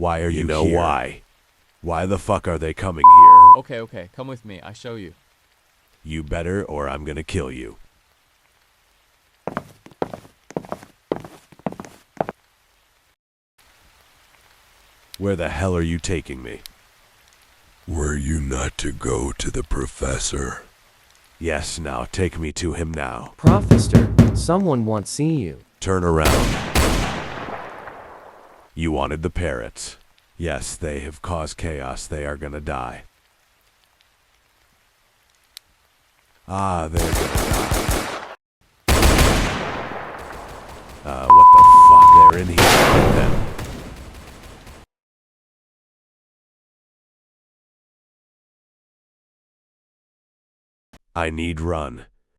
Why are you You know here? why? Why the fuck are they coming here? Okay, come with me. I show you. You better, or I'm gonna kill you. Where the hell are you taking me? Were you not to go to the professor? Yes, now take me to him now. Preffesor, someone wants see you. Turn around. You wanted the parrots. Yes, they have caused chaos. They are gonna die. Ah, they're gonna die. What the fuck? They're in here with them. I need run.